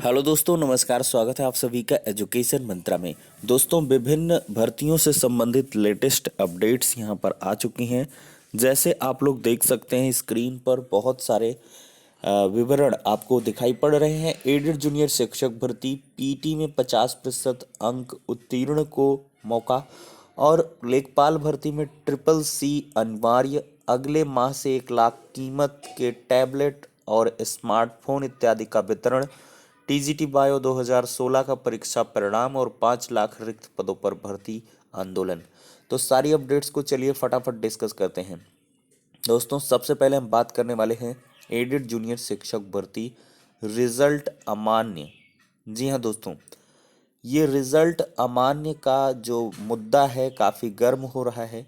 Hello दोस्तों, नमस्कार। स्वागत है आप सभी का एजुकेशन मंत्रा में। दोस्तों, विभिन्न भर्तियों से संबंधित लेटेस्ट अपडेट्स यहां पर आ चुकी हैं। जैसे आप लोग देख सकते हैं स्क्रीन पर बहुत सारे विवरण आपको दिखाई पड़ रहे हैं। एडेड जूनियर शिक्षक भर्ती पीटी में 50% अंक उत्तीर्ण को मौका, और लेखपाल भर्ती में ट्रिपल सी अनिवार्य। अगले माह से 1 लाख कीमत के टैबलेट और स्मार्टफोन इत्यादि का वितरण। टीजीटी बायो 2016 का परीक्षा परिणाम और 5 लाख रिक्त पदों पर भर्ती आंदोलन। तो सारी अपडेट्स को चलिए फटाफट डिस्कस करते हैं। दोस्तों, सबसे पहले हम बात करने वाले हैं एडेड जूनियर शिक्षक भर्ती रिजल्ट अमान्य। जी हाँ दोस्तों, ये रिजल्ट अमान्य का जो मुद्दा है काफ़ी गर्म हो रहा है,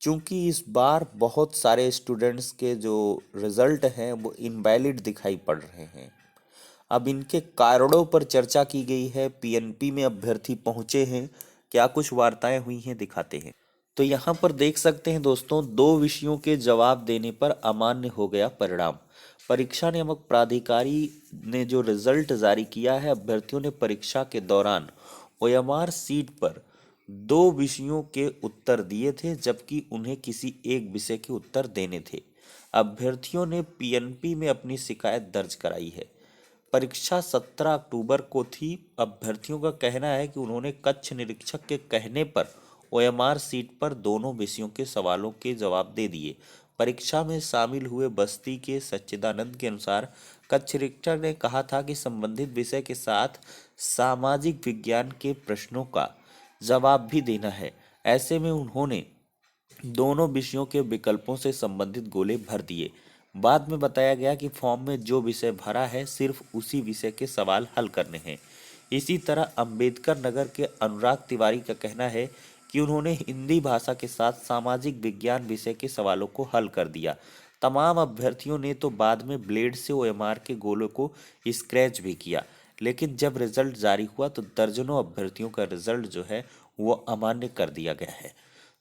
क्योंकि इस बार बहुत सारे स्टूडेंट्स के जो रिजल्ट हैं वो इनवैलिड दिखाई पड़ रहे हैं। अब इनके कारणों पर चर्चा की गई है। पीएनपी में अभ्यर्थी पहुंचे हैं, क्या कुछ वार्ताएं हुई हैं, दिखाते हैं। तो यहाँ पर देख सकते हैं दोस्तों, 2 विषयों के जवाब देने पर अमान्य हो गया परिणाम। परीक्षा नियामक प्राधिकारी ने जो रिजल्ट जारी किया है, अभ्यर्थियों ने परीक्षा के दौरान ओएमआर सीट पर 2 विषयों के उत्तर दिए थे, जबकि उन्हें किसी एक विषय के उत्तर देने थे। अभ्यर्थियों ने पीएनपी में अपनी शिकायत दर्ज कराई है। परीक्षा 17 अक्टूबर को थी। अभ्यर्थियों का कहना है कि उन्होंने कक्ष निरीक्षक के कहने पर ओएमआर सीट पर दोनों विषयों के सवालों के जवाब दे दिए। परीक्षा में शामिल हुए बस्ती के सच्चिदानंद के अनुसार कक्ष निरीक्षक ने कहा था कि संबंधित विषय के साथ सामाजिक विज्ञान के प्रश्नों का जवाब भी देना है। ऐसे में उन्होंने दोनों विषयों के विकल्पों से संबंधित गोले भर दिए। बाद में बताया गया कि फॉर्म में जो विषय भरा है सिर्फ उसी विषय के सवाल हल करने हैं। इसी तरह अंबेडकर नगर के अनुराग तिवारी का कहना है कि उन्होंने हिंदी भाषा के साथ सामाजिक विज्ञान विषय के सवालों को हल कर दिया। तमाम अभ्यर्थियों ने तो बाद में ब्लेड से ओएमआर के गोलों को स्क्रैच भी किया, लेकिन जब रिजल्ट जारी हुआ तो दर्जनों अभ्यर्थियों का रिजल्ट जो है वो अमान्य कर दिया गया है।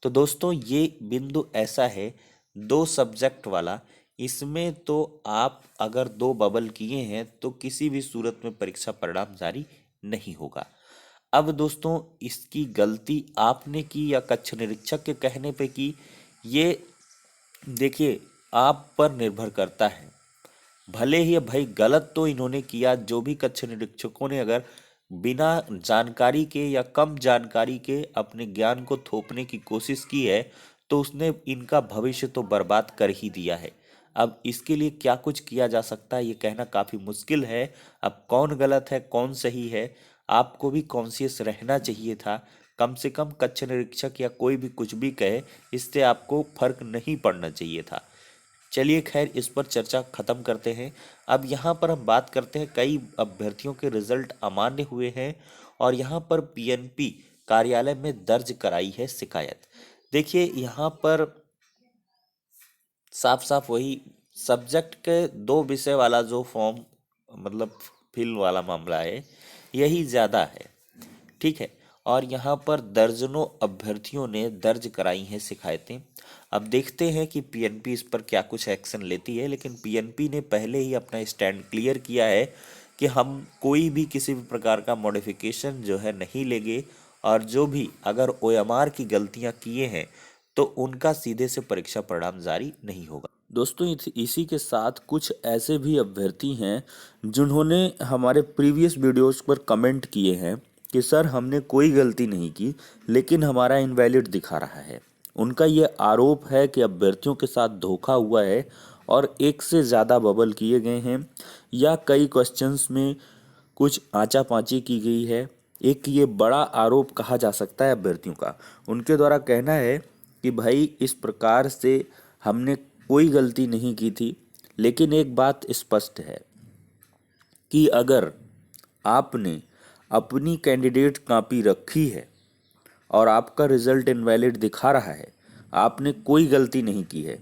तो दोस्तों, ये बिंदु ऐसा है 2 सब्जेक्ट वाला, इसमें तो आप अगर 2 बबल किए हैं तो किसी भी सूरत में परीक्षा परिणाम जारी नहीं होगा। अब दोस्तों, इसकी गलती आपने की या कक्ष निरीक्षक के कहने पे की, ये देखिए आप पर निर्भर करता है। भले ही भाई गलत तो इन्होंने किया, जो भी कक्ष निरीक्षकों ने अगर बिना जानकारी के या कम जानकारी के अपने ज्ञान को थोपने की कोशिश की है, तो उसने इनका भविष्य तो बर्बाद कर ही दिया है। अब इसके लिए क्या कुछ किया जा सकता है ये कहना काफ़ी मुश्किल है। अब कौन गलत है कौन सही है, आपको भी कॉन्शियस रहना चाहिए था। कम से कम कक्ष निरीक्षक या कोई भी कुछ भी कहे, इससे आपको फर्क नहीं पड़ना चाहिए था। चलिए खैर, इस पर चर्चा खत्म करते हैं। अब यहाँ पर हम बात करते हैं, कई अभ्यर्थियों के रिजल्ट अमान्य हुए हैं और यहाँ पर पीएनपी कार्यालय में दर्ज कराई है शिकायत। देखिए यहाँ पर साफ साफ वही सब्जेक्ट के 2 विषय वाला जो फॉर्म, मतलब फिल वाला मामला है, यही ज़्यादा है। ठीक है, और यहाँ पर दर्जनों अभ्यर्थियों ने दर्ज कराई हैं शिकायतें। अब देखते हैं कि पीएनपी इस पर क्या कुछ एक्शन लेती है, लेकिन पीएनपी ने पहले ही अपना स्टैंड क्लियर किया है कि हम कोई भी किसी भी प्रकार का मॉडिफिकेशन जो है नहीं लेंगे, और जो भी अगर ओएमआर की गलतियां किए हैं तो उनका सीधे से परीक्षा परिणाम जारी नहीं होगा। दोस्तों, इसी के साथ कुछ ऐसे भी अभ्यर्थी हैं जिन्होंने हमारे प्रीवियस वीडियोस पर कमेंट किए हैं कि सर हमने कोई गलती नहीं की लेकिन हमारा इनवैलिड दिखा रहा है। उनका ये आरोप है कि अभ्यर्थियों के साथ धोखा हुआ है और एक से ज़्यादा बबल किए गए हैं या कई क्वेश्चंस में कुछ आंचा-पांची की गई है। एक ये बड़ा आरोप कहा जा सकता है अभ्यर्थियों का। उनके द्वारा कहना है कि भाई इस प्रकार से हमने कोई गलती नहीं की थी, लेकिन एक बात स्पष्ट है कि अगर आपने अपनी कैंडिडेट कॉपी रखी है और आपका रिजल्ट इनवैलिड दिखा रहा है, आपने कोई गलती नहीं की है,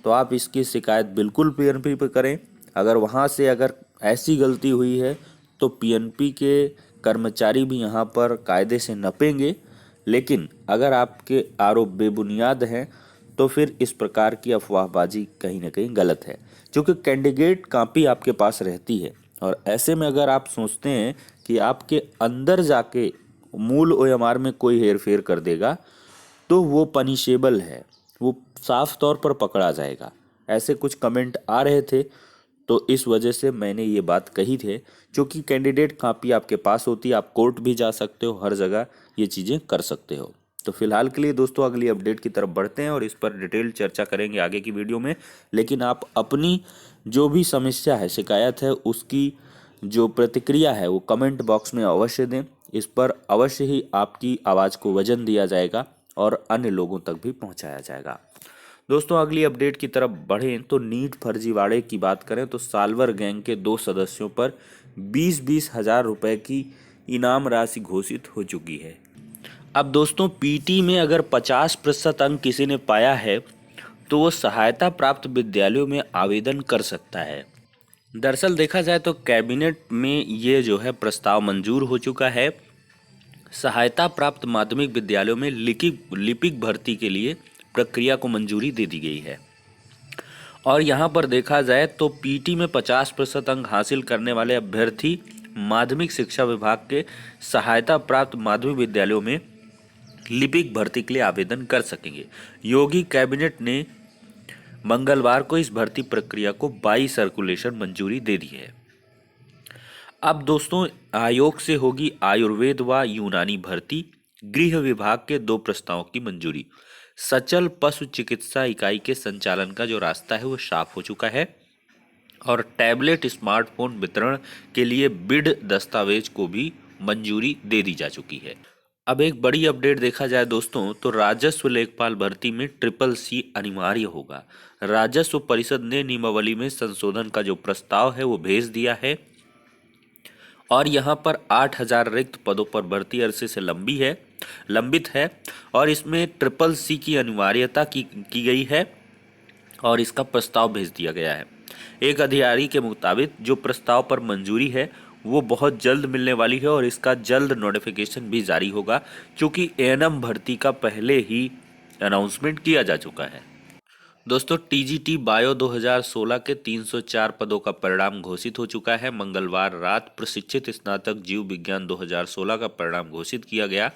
तो आप इसकी शिकायत बिल्कुल पीएनपी पे करें। अगर वहाँ से अगर ऐसी गलती हुई है तो पीएनपी के कर्मचारी भी यहाँ पर कायदे से नपेंगे। लेकिन अगर आपके आरोप बेबुनियाद हैं तो फिर इस प्रकार की अफवाहबाजी कहीं ना कहीं गलत है, क्योंकि कैंडिडेट कॉपी आपके पास रहती है और ऐसे में अगर आप सोचते हैं कि आपके अंदर जाके मूल ओएमआर में कोई हेरफेर कर देगा तो वो पनिशेबल है, वो साफ तौर पर पकड़ा जाएगा। ऐसे कुछ कमेंट आ रहे थे, तो इस वजह से मैंने ये बात कही थे। क्योंकि कैंडिडेट कापी आपके पास होती है, आप कोर्ट भी जा सकते हो, हर जगह ये चीज़ें कर सकते हो। तो फिलहाल के लिए दोस्तों अगली अपडेट की तरफ बढ़ते हैं और इस पर डिटेल चर्चा करेंगे आगे की वीडियो में। लेकिन आप अपनी जो भी समस्या है, शिकायत है, उसकी जो प्रतिक्रिया है वो कमेंट बॉक्स में अवश्य दें। इस पर अवश्य ही आपकी आवाज़ को वजन दिया जाएगा और अन्य लोगों तक भी पहुंचाया जाएगा। दोस्तों अगली अपडेट की तरफ बढ़ें तो नीट फर्जीवाड़े की बात करें तो साल्वर गैंग के 2 सदस्यों पर 20-20 हजार रुपए की इनाम राशि घोषित हो चुकी है। अब दोस्तों पीटी में अगर 50% अंक किसी ने पाया है तो वो सहायता प्राप्त विद्यालयों में आवेदन कर सकता है। दरअसल देखा जाए तो कैबिनेट में ये जो है प्रस्ताव मंजूर हो चुका है। सहायता प्राप्त माध्यमिक विद्यालयों में लिपिक भर्ती के लिए प्रक्रिया को मंजूरी दे दी गई है। और यहाँ पर देखा जाए तो पीटी में 50% अंक हासिल करने वाले अभ्यर्थी माध्यमिक शिक्षा विभाग के सहायता प्राप्त माध्यमिक विद्यालयों में लिपिक भर्ती के लिए आवेदन कर सकेंगे। योगी कैबिनेट ने मंगलवार को इस भर्ती प्रक्रिया को 22 सर्कुलेशन मंजूरी दे दी है। अब दोस्तों आयोग से होगी आयुर्वेद व यूनानी भर्ती। गृह विभाग के 2 प्रस्तावों की मंजूरी। सचल पशु चिकित्सा इकाई के संचालन का जो रास्ता है वो साफ हो चुका है और टैबलेट स्मार्टफोन वितरण के लिए बिड दस्तावेज को भी मंजूरी दे दी जा चुकी है। अब एक बड़ी अपडेट देखा जाए दोस्तों तो राजस्व लेखपाल भर्ती में CCC अनिवार्य होगा। राजस्व परिषद ने नियमावली में संशोधन का जो प्रस्ताव है वो भेज दिया है और यहाँ पर 8,000 रिक्त पदों पर भर्ती अरसे से लंबित है और इसमें CCC की अनिवार्यता की गई है और इसका प्रस्ताव भेज दिया गया है। एक अधिकारी के मुताबिक जो प्रस्ताव पर मंजूरी है वो बहुत जल्द मिलने वाली है और इसका जल्द नोटिफिकेशन भी जारी होगा, क्योंकि एएनएम भर्ती का पहले ही अनाउंसमेंट किया जा चुका है। दोस्तों टीजीटी बायो 2016 के 304 पदों का परिणाम घोषित हो चुका है। मंगलवार रात प्रशिक्षित स्नातक जीव विज्ञान 2016 का परिणाम घोषित किया गया।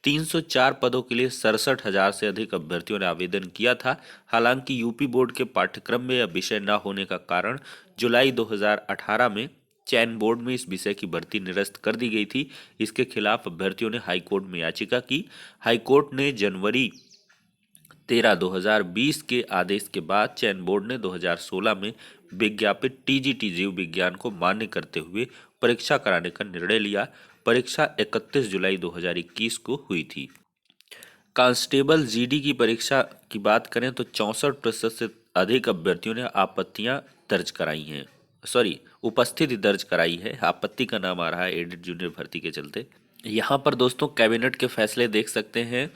304 पदों के लिए 67,000 से अधिक अभ्यर्थियों ने आवेदन किया था। हालांकि यूपी बोर्ड के पाठ्यक्रम में यह विषय न होने का कारण जुलाई 2018 में चयन बोर्ड में इस विषय की भर्ती निरस्त कर दी गई थी। इसके खिलाफ अभ्यर्थियों ने हाईकोर्ट में याचिका की। हाईकोर्ट ने जनवरी 13, 2020 के आदेश के बाद चयन बोर्ड ने 2016 में विज्ञापित टीजीटी जीव विज्ञान को मान्य करते हुए परीक्षा कराने का निर्णय लिया। परीक्षा 31 जुलाई 2021 को हुई थी। कांस्टेबल जीडी की परीक्षा की बात करें तो 64% से अधिक अभ्यर्थियों ने उपस्थिति दर्ज कराई है। आपत्ति का नाम आ रहा है एडिट जूनियर भर्ती के चलते। यहाँ पर दोस्तों कैबिनेट के फैसले देख सकते हैं।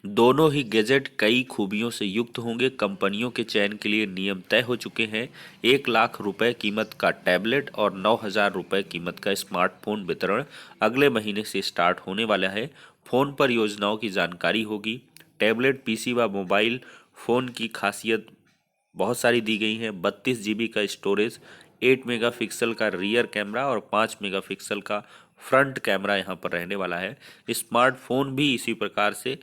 दोनों ही गैजेट कई खूबियों से युक्त होंगे। कंपनियों के चयन के लिए नियम तय हो चुके हैं। 1 लाख रुपए कीमत का टैबलेट और 9,000 रुपए कीमत का स्मार्टफोन वितरण अगले महीने से स्टार्ट होने वाला है। फोन पर योजनाओं की जानकारी होगी। टैबलेट, पीसी व मोबाइल फ़ोन की खासियत बहुत सारी दी गई हैं। 32 GB का स्टोरेज, 8 मेगापिक्सल का रियर कैमरा और 5 मेगापिक्सल का फ्रंट कैमरा यहाँ पर रहने वाला है। स्मार्टफोन भी इसी प्रकार से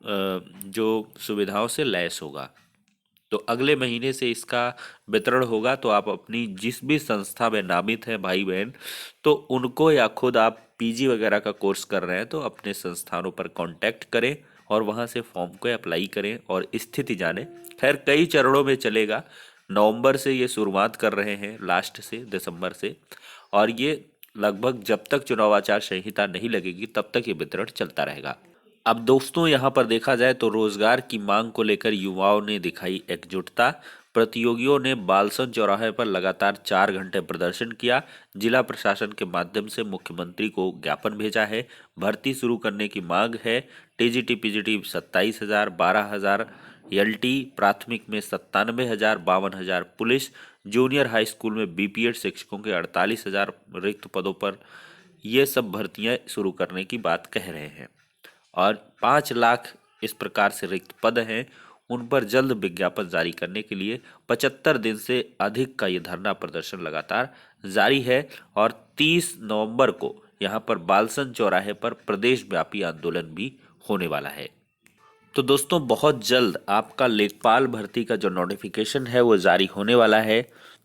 जो सुविधाओं से लैस होगा। तो अगले महीने से इसका वितरण होगा। तो आप अपनी जिस भी संस्था में नामित हैं भाई बहन, तो उनको या खुद आप पीजी वगैरह का कोर्स कर रहे हैं तो अपने संस्थानों पर कांटेक्ट करें और वहां से फॉर्म को अप्लाई करें और स्थिति जानें। खैर कई चरणों में चलेगा। नवंबर से ये शुरुआत कर रहे हैं, लास्ट से दिसंबर से, और ये लगभग जब तक चुनाव आचार संहिता नहीं लगेगी तब तक ये वितरण चलता रहेगा। अब दोस्तों यहाँ पर देखा जाए तो रोजगार की मांग को लेकर युवाओं ने दिखाई एकजुटता। प्रतियोगियों ने बालसन चौराहे पर लगातार 4 घंटे प्रदर्शन किया। जिला प्रशासन के माध्यम से मुख्यमंत्री को ज्ञापन भेजा है। भर्ती शुरू करने की मांग है। टीजीटी पीजीटी 27,000, 12,000 एलटी, प्राथमिक में 97,000, 52,000 पुलिस, जूनियर हाई स्कूल में बीपीएड शिक्षकों के 48,000 रिक्त पदों पर ये सब भर्तियां शुरू करने की बात कह रहे हैं और 5 लाख इस प्रकार से रिक्त पद हैं। उन पर जल्द विज्ञापन जारी करने के लिए 75 दिन से अधिक का ये धरना प्रदर्शन लगातार जारी है और 30 नवंबर को यहाँ पर बालसन चौराहे पर प्रदेश व्यापी आंदोलन भी होने वाला है। तो दोस्तों बहुत जल्द आपका लेखपाल भर्ती का जो नोटिफिकेशन है वो जारी होने वाला है।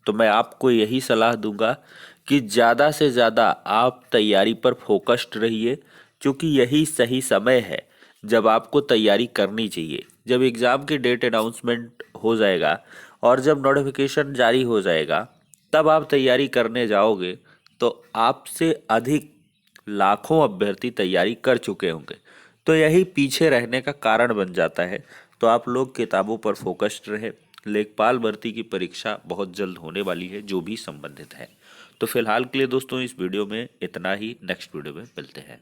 तो मैं आपको यही सलाह दूंगा कि ज़्यादा से ज़्यादा आप तैयारी पर फोकस्ड रहिए, क्योंकि यही सही समय है जब आपको तैयारी करनी चाहिए। जब एग्ज़ाम की डेट अनाउंसमेंट हो जाएगा और जब नोटिफिकेशन जारी हो जाएगा तब आप तैयारी करने जाओगे तो आपसे अधिक लाखों अभ्यर्थी तैयारी कर चुके होंगे, तो यही पीछे रहने का कारण बन जाता है। तो आप लोग किताबों पर फोकस्ड रहे। लेखपाल भर्ती की परीक्षा बहुत जल्द होने वाली है जो भी संबंधित है। तो फिलहाल के लिए दोस्तों इस वीडियो में इतना ही, नेक्स्ट वीडियो में मिलते हैं।